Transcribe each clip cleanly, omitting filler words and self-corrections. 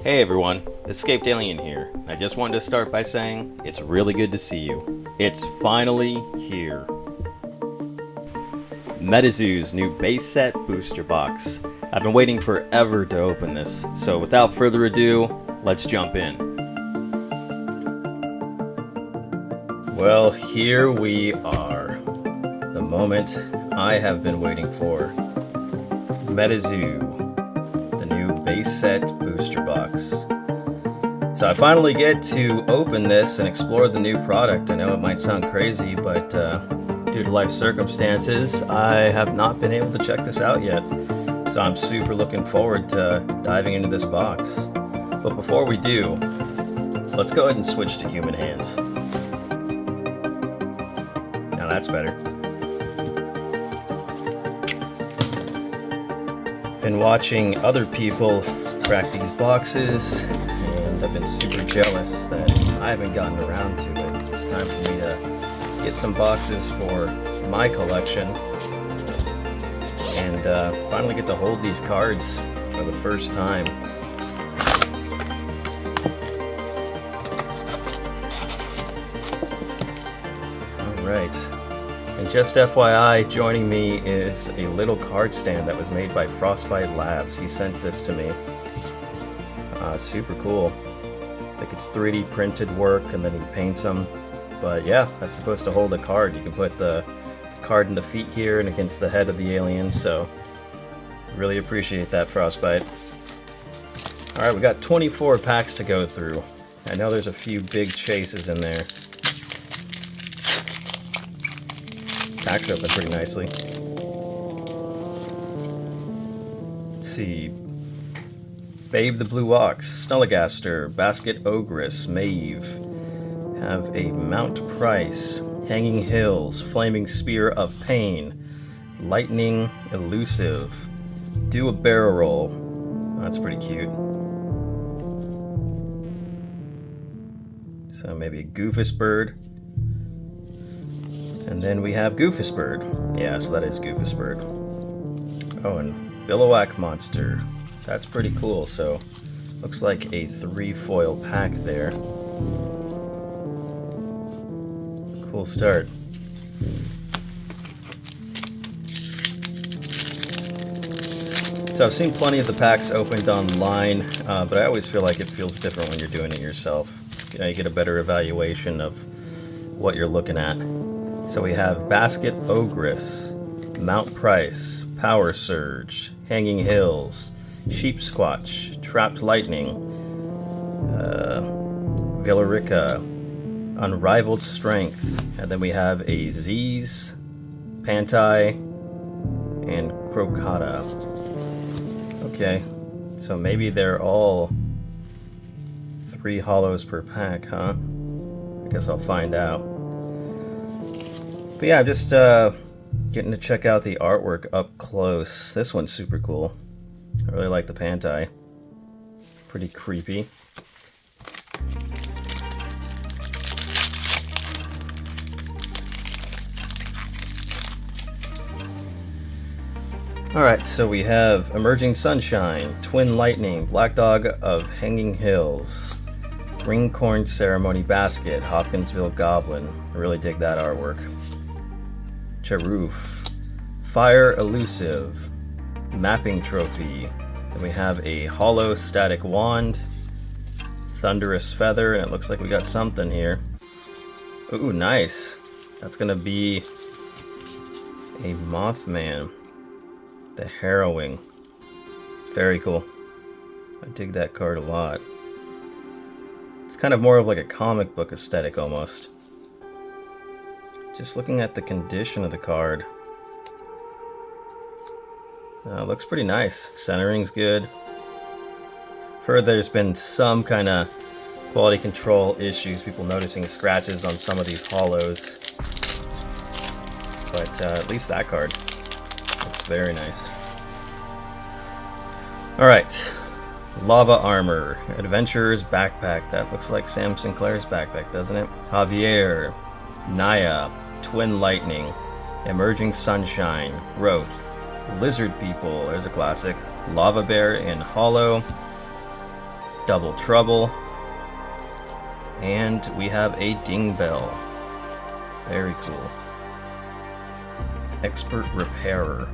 Hey everyone, Escaped Alien here. I just wanted to start by saying it's really good to see you. It's finally here. Metazoo's new base set booster box. I've been waiting forever to open this, so without further ado, let's jump in. Well, here we are. The moment I have been waiting for. Metazoo. Base set booster box. So I finally get to open this and explore the new product. I know it might sound crazy, but due to life circumstances, I have not been able to check this out yet. So I'm super looking forward to diving into this box. But before we do, let's go ahead and switch to human hands. Now that's better. Been watching other people crack these boxes, and I've been super jealous that I haven't gotten around to it. It's time for me to get some boxes for my collection and finally get to hold these cards for the first time. Alright. And just FYI, joining me is a little card stand that was made by Frostbite Labs. He sent this to me. Super cool. I think it's 3D printed work and then he paints them. But yeah, that's supposed to hold a card. You can put the card in the feet here and against the head of the alien, so really appreciate that, Frostbite. Alright, we got 24 packs to go through. I know there's a few big chases in there. Packs open pretty nicely. Let's see. Babe the Blue Ox, Snulligaster, Basket Ogress, Maeve. Have a Mount Price, Hanging Hills, Flaming Spear of Pain, Lightning Elusive. Do a Barrel Roll. That's pretty cute. So maybe a Goofus Bird. And then we have Goofus Bird. Yeah, so that is Goofus Bird. Oh, and Billowhack Monster. That's pretty cool. So, looks like a 3-foil pack there. Cool start. So I've seen plenty of the packs opened online, but I always feel like it feels different when you're doing it yourself. You know, you get a better evaluation of what you're looking at. So we have Basket Ogress, Mount Price, Power Surge, Hanging Hills, Sheep Squatch, Trapped Lightning, Villarica, Unrivaled Strength, and then we have a Z's, Pantai, and Crocata. Okay, so maybe they're all 3 holos per pack, huh? I guess I'll find out. But yeah, I'm just getting to check out the artwork up close. This one's super cool. I really like the Pantai. Pretty creepy. Alright, so we have Emerging Sunshine, Twin Lightning, Black Dog of Hanging Hills, Ringcorn Ceremony Basket, Hopkinsville Goblin. I really dig that artwork. Charoof, Fire Elusive, Mapping Trophy. Then we have a Hollow Static Wand, Thunderous Feather, and it looks like we got something here. Ooh, nice. That's gonna be A Mothman. The Harrowing. Very cool. I dig that card a lot. It's kind of more of like a comic book aesthetic almost. Just looking at the condition of the card. Looks pretty nice. Centering's good. Heard there's been some kind of quality control issues, people noticing scratches on some of these hollows. But at least that card looks very nice. Alright. Lava Armor. Adventurer's Backpack. That looks like Sam Sinclair's backpack, doesn't it? Javier. Naya. Twin Lightning. Emerging Sunshine. Growth. Lizard People. There's a classic. Lava Bear in Hollow. Double Trouble. And we have a Ding Bell. Very cool. Expert Repairer.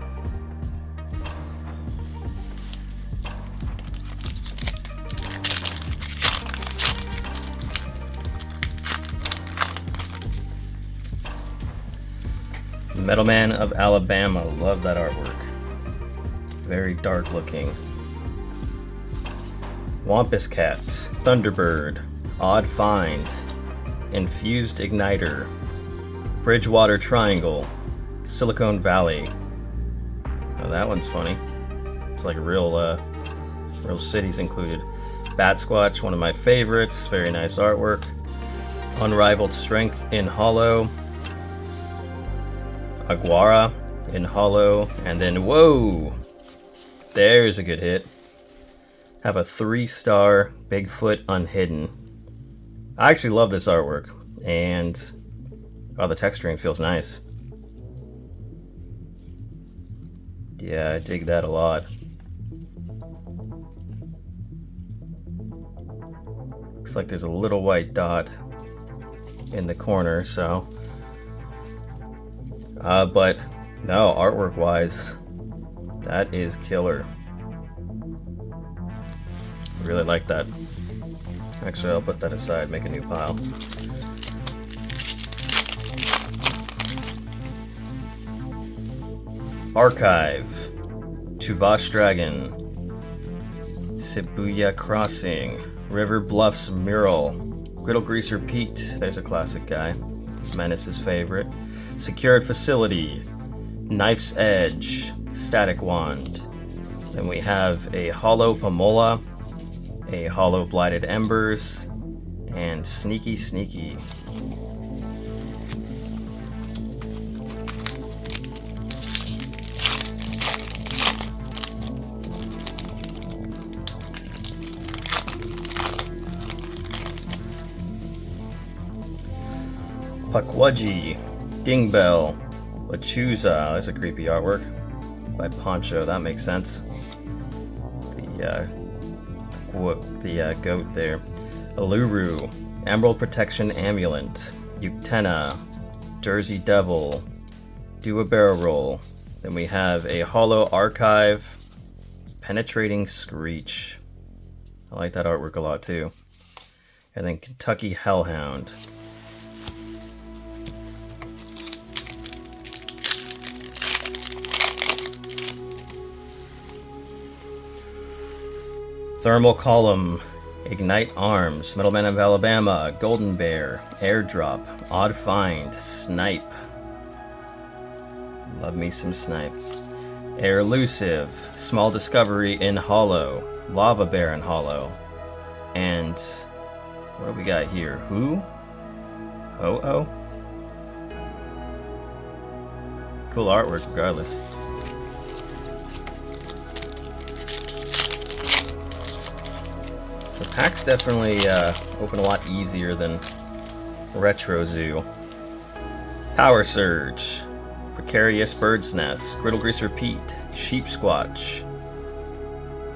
Metalman of Alabama. Love that artwork. Very dark looking. Wampus Cat. Thunderbird. Odd Find. Infused Igniter. Bridgewater Triangle. Silicon Valley. Oh, that one's funny. It's like real cities included. Bat Squatch, one of my favorites. Very nice artwork. Unrivaled Strength in Hollow. Aguara in Hollow. And then, whoa! There's a good hit. Have a 3-star Bigfoot Unhidden. I actually love this artwork. And oh, the texturing feels nice. Yeah, I dig that a lot. Looks like there's a little white dot in the corner, so. But no, artwork wise, that is killer. Really like that. Actually, I'll put that aside, make a new pile. Archive. Chuvash Dragon. Shibuya Crossing. River Bluffs Mural. Griddle Greaser Pete. There's a classic guy. Menace's favorite. Secured Facility. Knife's Edge. Static Wand. Then we have a Hollow Pomola. A Hollow Blighted Embers. And Sneaky Sneaky. Pukwudgie, Dingbell, Lechuza. That's a creepy artwork by Poncho. That makes sense. The goat there. Aluru, Emerald Protection Amulet, Uktena, Jersey Devil, Do a Barrel Roll. Then we have a Hollow Archive, Penetrating Screech. I like that artwork a lot too. And then Kentucky Hellhound. Thermal Column, Ignite Arms, Metalman of Alabama, Golden Bear, Airdrop, Odd Find, Snipe. Love me some Snipe. Elusive, Small Discovery in Hollow, Lava Bear in Hollow. And what do we got here? Who? Oh. Cool artwork regardless. The packs definitely open a lot easier than Retro Zoo. Power Surge, Precarious Bird's Nest, Griddle Greaser Pete, Sheep Squatch,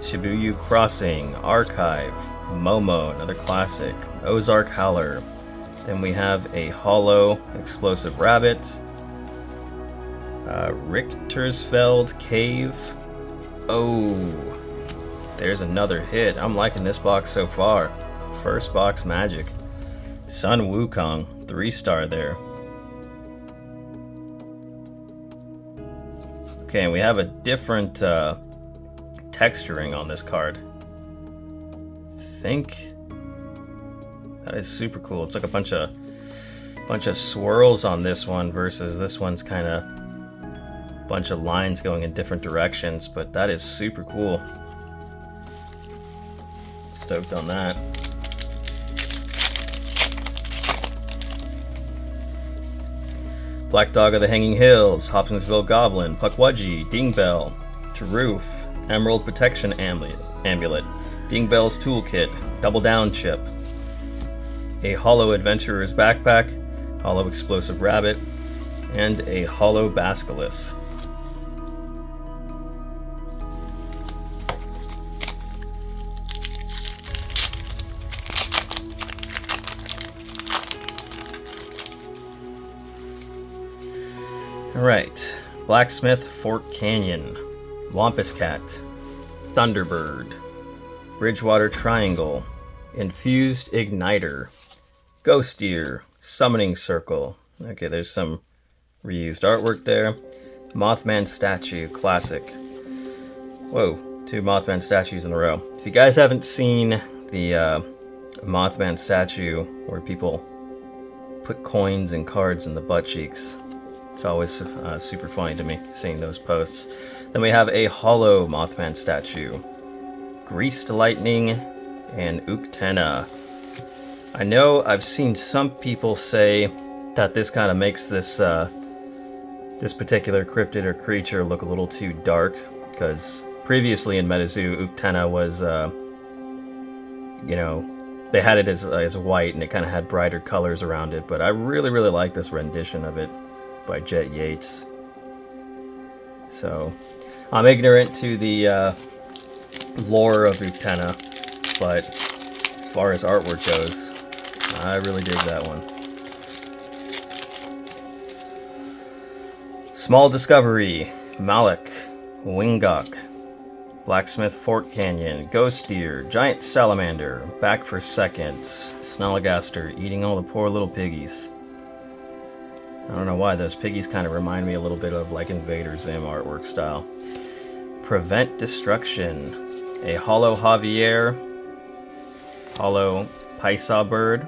Shibuya Crossing, Archive, Momo, another classic, Ozark Howler. Then we have a Hollow Explosive Rabbit, Richtersfeld Cave. Oh. There's another hit. I'm liking this box so far. First box magic. Sun Wukong, 3-star there. Okay, and we have a different texturing on this card. I think that is super cool. It's like a bunch of swirls on this one versus this one's kind of bunch of lines going in different directions, but that is super cool. Stoked on that. Black Dog of the Hanging Hills, Hopkinsville Goblin, Pukwudgie, Dingbell, Taroof, Emerald Protection Amulet, Dingbell's Toolkit, Double Down Chip, a Hollow Adventurer's Backpack, Hollow Explosive Rabbit, and a Hollow Basilisk. Alright, Blacksmith Fort Canyon, Wampus Cat, Thunderbird, Bridgewater Triangle, Infused Igniter, Ghost Deer, Summoning Circle. Okay, there's some reused artwork there. Mothman Statue, classic. Whoa, 2 Mothman statues in a row. If you guys haven't seen the Mothman statue where people put coins and cards in the butt cheeks, it's always super funny to me seeing those posts. Then we have a hollow Mothman statue, Greased Lightning, and Uktena. I know I've seen some people say that this kind of makes this this particular cryptid or creature look a little too dark, because previously in Metazoo, Uktena was, you know, they had it as white and it kind of had brighter colors around it, but I really like this rendition of it by Jet Yates. So I'm ignorant to the lore of Uktena, but as far as artwork goes, I really dig that one. Small Discovery, Malik, Wingok, Blacksmith Fort Canyon, Ghost Deer, Giant Salamander, Back for Seconds, Snallygaster eating all the poor little piggies. I don't know why, those piggies kind of remind me a little bit of like Invader Zim artwork style. Prevent Destruction, a Hollow Javier, Hollow Paisa Bird.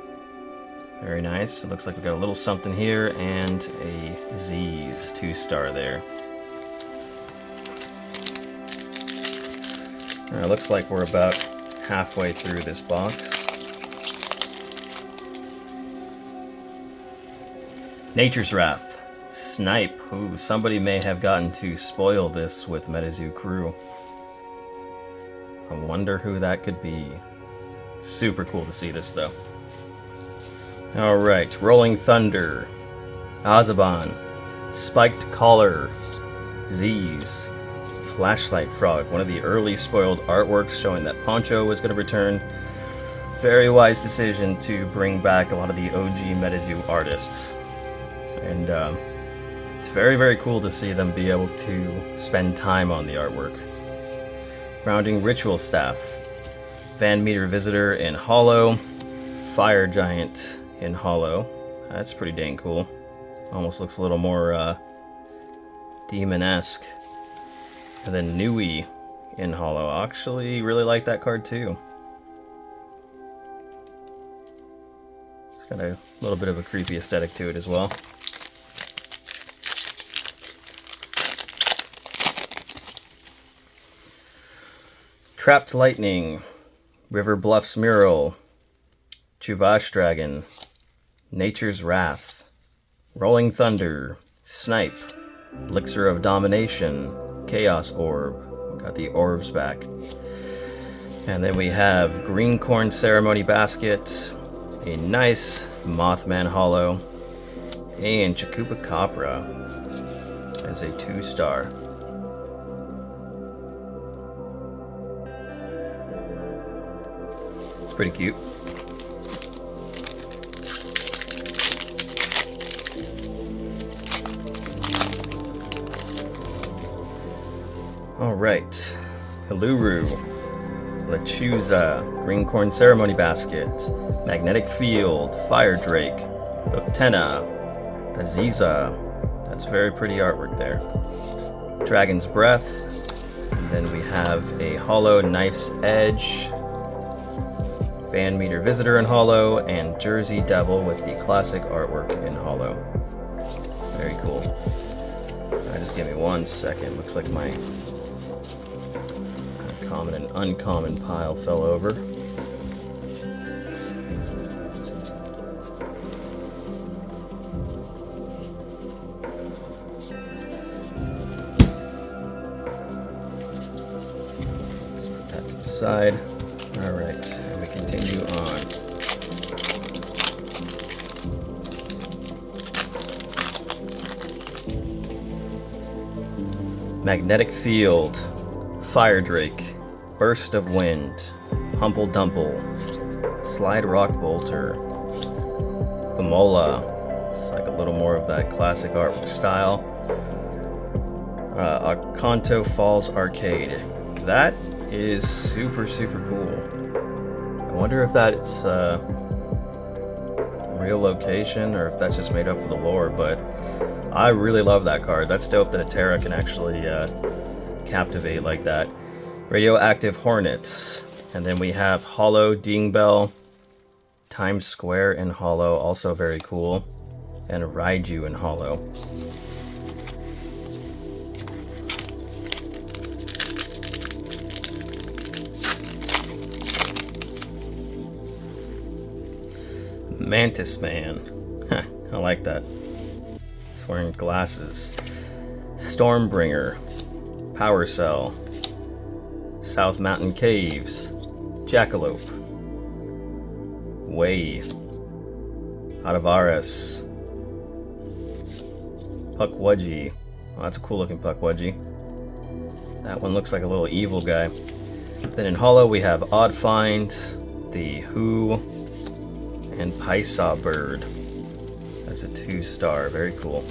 Very nice. It looks like we got a little something here and a Z's 2-star there. Alright, looks like we're about halfway through this box. Nature's Wrath, Snipe. Ooh, somebody may have gotten to spoil this with Metazoo Crew. I wonder who that could be. Super cool to see this though. Alright, Rolling Thunder, Azaban, Spiked Collar, Z's, Flashlight Frog, one of the early spoiled artworks showing that Poncho was going to return. Very wise decision to bring back a lot of the OG Metazoo artists. And it's very cool to see them be able to spend time on the artwork. Grounding Ritual Staff, Van Meter Visitor in Hollow, Fire Giant in Hollow. That's pretty dang cool. Almost looks a little more demon-esque. And then Nui in Hollow. I actually really like that card too. It's got a little bit of a creepy aesthetic to it as well. Trapped Lightning, River Bluffs Mural, Chuvash Dragon, Nature's Wrath, Rolling Thunder, Snipe, Elixir of Domination, Chaos Orb. Got the orbs back. And then we have Green Corn Ceremony Basket, a nice Mothman Hollow, and Chakupa Capra as a 2-star. It's pretty cute. Alright, Hiluru, Lechuza, Green Corn Ceremony Basket, Magnetic Field, Fire Drake, Uktena, Aziza. That's very pretty artwork there. Dragon's Breath. And then we have a Hollow Knife's Edge, Fan Meter Visitor in Hollow, and Jersey Devil with the classic artwork in Hollow. Very cool. Just give me 1 second. Looks like my common and uncommon pile fell over. Let's put that to the side. All right, and we continue on. Magnetic Field, Fire Drake, Burst of Wind, Humble Dumple, Slide Rock Bolter, Pomola. It's like a little more of that classic artwork style. Akanto Falls Arcade. That is super cool. I wonder if that's real location or if that's just made up for the lore, but I really love that card. That's dope that a Terra can actually captivate like that. Radioactive Hornets. And then we have Hollow Dingbell, Times Square in Hollow, also very cool. And Raiju in Hollow. Mantis Man. I like that. He's wearing glasses. Stormbringer. Power Cell. South Mountain Caves. Jackalope. Way. Adavaris. Puckwudgie. Oh, that's a cool looking Puckwudgie. That one looks like a little evil guy. Then in Hollow we have Odd Find, the Who, and Pysaw Bird. That's a 2-star, very cool.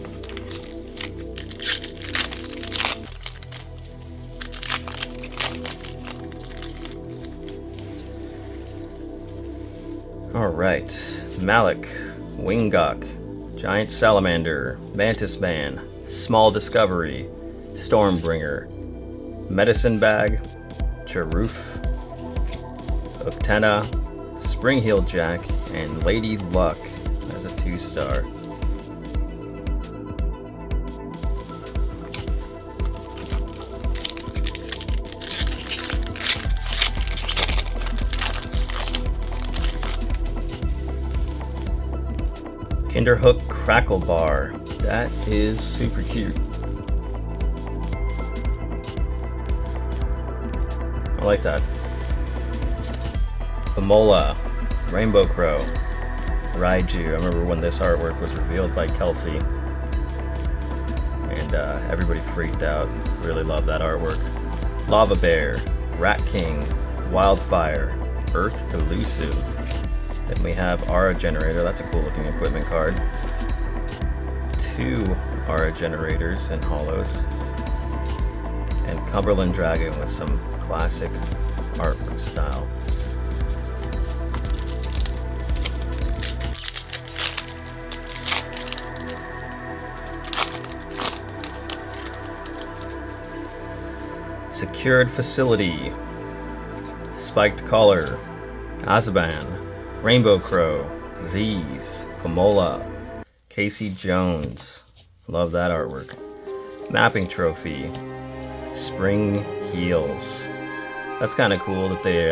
Alright, Malik, Wingok, Giant Salamander, Mantis Man, Small Discovery, Stormbringer, Medicine Bag, Charoof, Uktena, Spring-Heeled Jack, and Lady Luck as a 2-star. Kinderhook Crackle Bar. That is super cute. I like that. Pomola, Rainbow Crow, Raiju. I remember when this artwork was revealed by Kelsey, and everybody freaked out. Really love that artwork. Lava Bear, Rat King, Wildfire, Earth Elusive. Then we have Aura Generator. That's a cool looking equipment card. 2 Aura Generators in Hollows. And Cumberland Dragon with some classic artwork style. Secured Facility, Spiked Collar, Azaban, Rainbow Crow, Z's, Pomola, Casey Jones. Love that artwork. Mapping Trophy, Spring Heels. That's kind of cool that they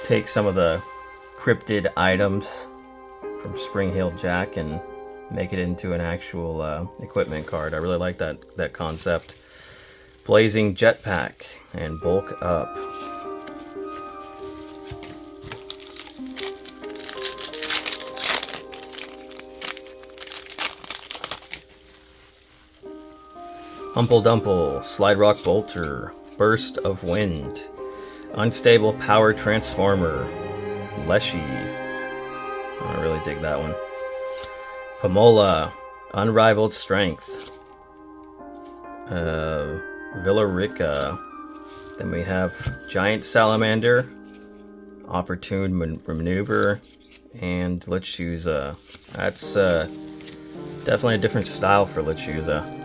take some of the cryptid items from Spring Heeled Jack and make it into an actual equipment card. I really like that concept. Blazing Jetpack and Bulk Up. Humble Dumple, Slide Rock Bolter, Burst of Wind, Unstable Power Transformer, Leshy. I really dig that one. Pomola, Unrivaled Strength, Villarica. Then we have Giant Salamander, Opportune Maneuver, and Lechuza. That's definitely a different style for Lechuza.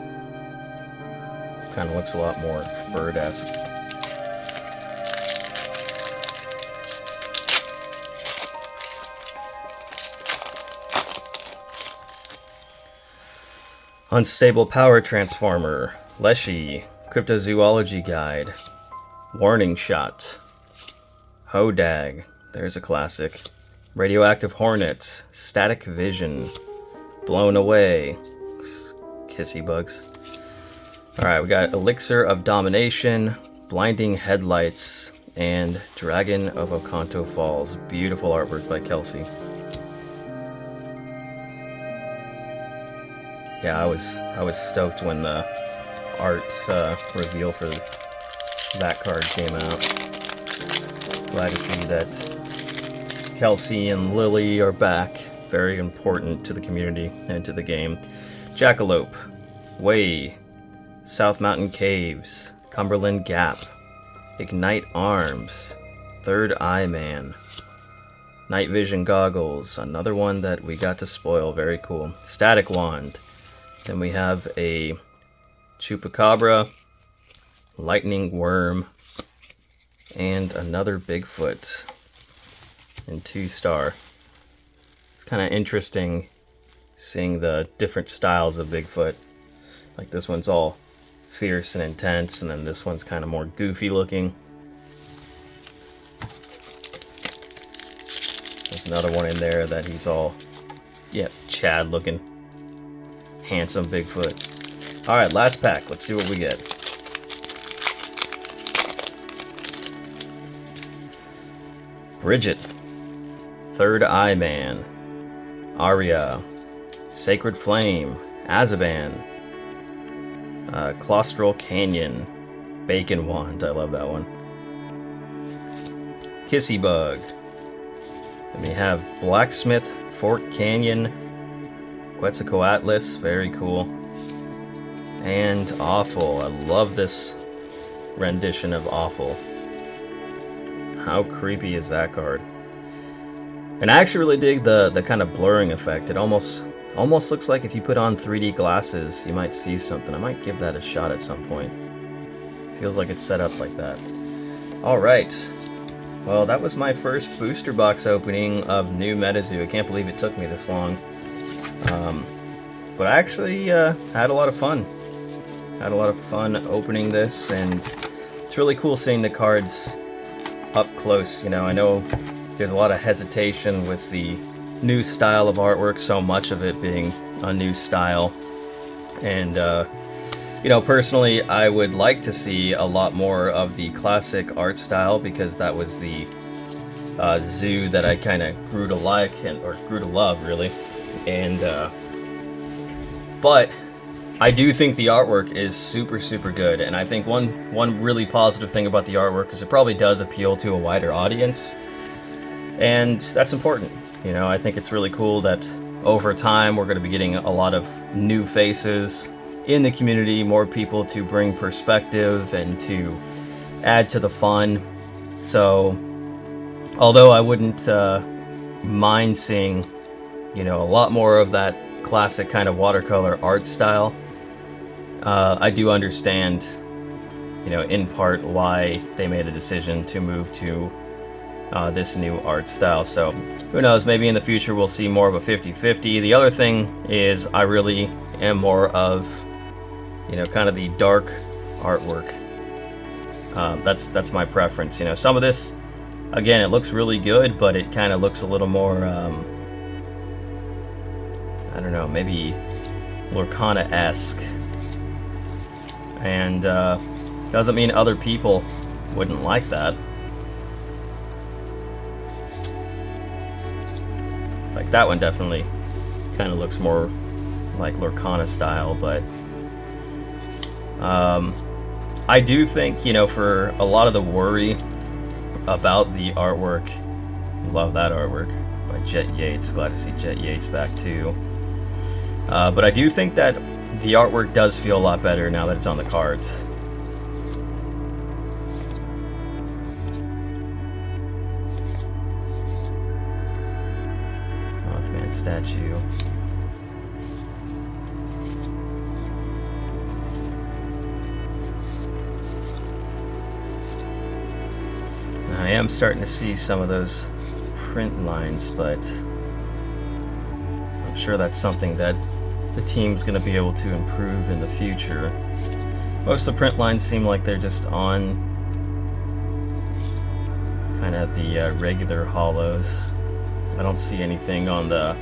Kind of looks a lot more bird-esque. Unstable Power Transformer, Leshy, Cryptozoology Guide, Warning Shot, Hodag, there's a classic, Radioactive Hornets, Static Vision, Blown Away, Kissy Bugs. Alright, we got Elixir of Domination, Blinding Headlights, and Dragon of Okanto Falls. Beautiful artwork by Kelsey. Yeah, I was stoked when the art's reveal for that card came out. Glad to see that Kelsey and Lily are back. Very important to the community and to the game. Jackalope, Way, South Mountain Caves, Cumberland Gap, Ignite Arms, Third Eye Man, Night Vision Goggles, another one that we got to spoil, very cool. Static Wand. Then we have a Chupacabra, Lightning Worm, and another Bigfoot in 2-star. It's kind of interesting seeing the different styles of Bigfoot. Like this one's all fierce and intense, and then this one's kind of more goofy looking. There's another one in there that he's all, Chad looking. Handsome Bigfoot. Alright, last pack. Let's see what we get. Bridget, Third Eye Man, Arya, Sacred Flame, Azaban, Claustral Canyon, Bacon Wand. I love that one. Kissy Bug. Then we have Blacksmith, Fort Canyon, Quetzalcoatlus, very cool. And Awful. I love this rendition of Awful. How creepy is that card? And I actually really dig the kind of blurring effect. It almost looks like if you put on 3D glasses, you might see something. I might give that a shot at some point. Feels like it's set up like that. Alright. Well, that was my first booster box opening of new Metazoo. I can't believe it took me this long. But I actually had a lot of fun. Had a lot of fun opening this, and it's really cool seeing the cards up close. You know, I know there's a lot of hesitation with the new style of artwork, so much of it being a new style. And, you know, personally, I would like to see a lot more of the classic art style, because that was the zoo that I kind of grew to like, or grew to love, really. And, but I do think the artwork is super, super good. And I think one really positive thing about the artwork is it probably does appeal to a wider audience. And that's important. You know, I think it's really cool that over time we're going to be getting a lot of new faces in the community, more people to bring perspective and to add to the fun. So, although I wouldn't mind seeing, you know, a lot more of that classic kind of watercolor art style, I do understand, you know, in part why they made a decision to move to this new art style. So who knows, maybe in the future we'll see more of a 50-50. The other thing is I really am more of, you know, kind of the dark artwork. That's my preference. You know, some of this, again, it looks really good, but it kind of looks a little more I don't know, maybe Lorcana-esque. And doesn't mean other people wouldn't like that. Like that one definitely kind of looks more like Lorcana style, but I do think, you know, for a lot of the worry about the artwork, love that artwork by Jet Yates. Glad to see Jet Yates back too. But I do think that the artwork does feel a lot better now that it's on the cards. Mothman statue. am starting to see some of those print lines, but I'm sure that's something that the team's going to be able to improve in the future. Most of the print lines seem like they're just on kind of the regular hollows. I don't see anything on the,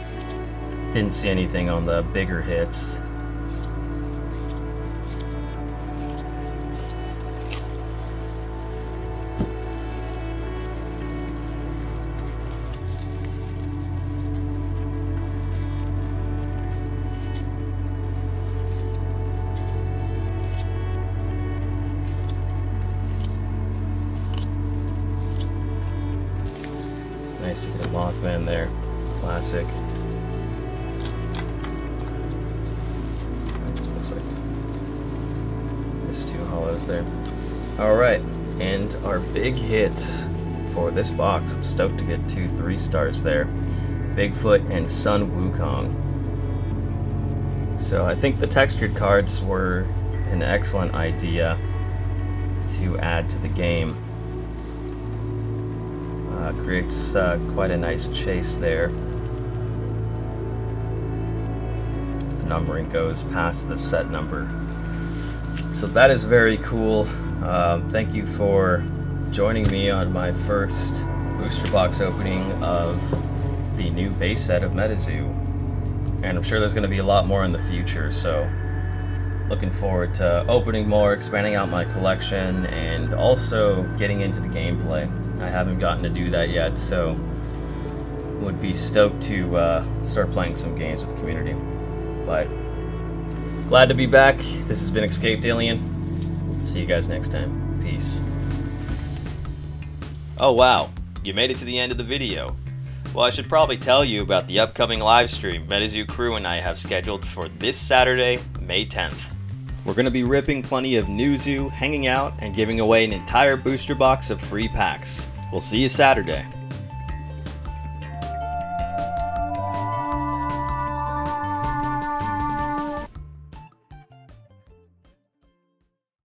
didn't see anything on the bigger hits. Nice to get a Mothman there. Classic. Looks like missed 2 hollows there. Alright, and our big hit for this box. I'm stoked to get 2 3-stars there. Bigfoot and Sun Wukong. So I think the textured cards were an excellent idea to add to the game. Creates quite a nice chase there. The numbering goes past the set number. So that is very cool. Thank you for joining me on my first booster box opening of the new base set of Metazoo. And I'm sure there's going to be a lot more in the future, so looking forward to opening more, expanding out my collection, and also getting into the gameplay. I haven't gotten to do that yet, so would be stoked to start playing some games with the community. But glad to be back. This has been Escaped Alien. See you guys next time. Peace. Oh wow, you made it to the end of the video. Well, I should probably tell you about the upcoming live stream Metazoo crew and I have scheduled for this Saturday, May 10th. We're going to be ripping plenty of new zoo, hanging out, and giving away an entire booster box of free packs. We'll see you Saturday.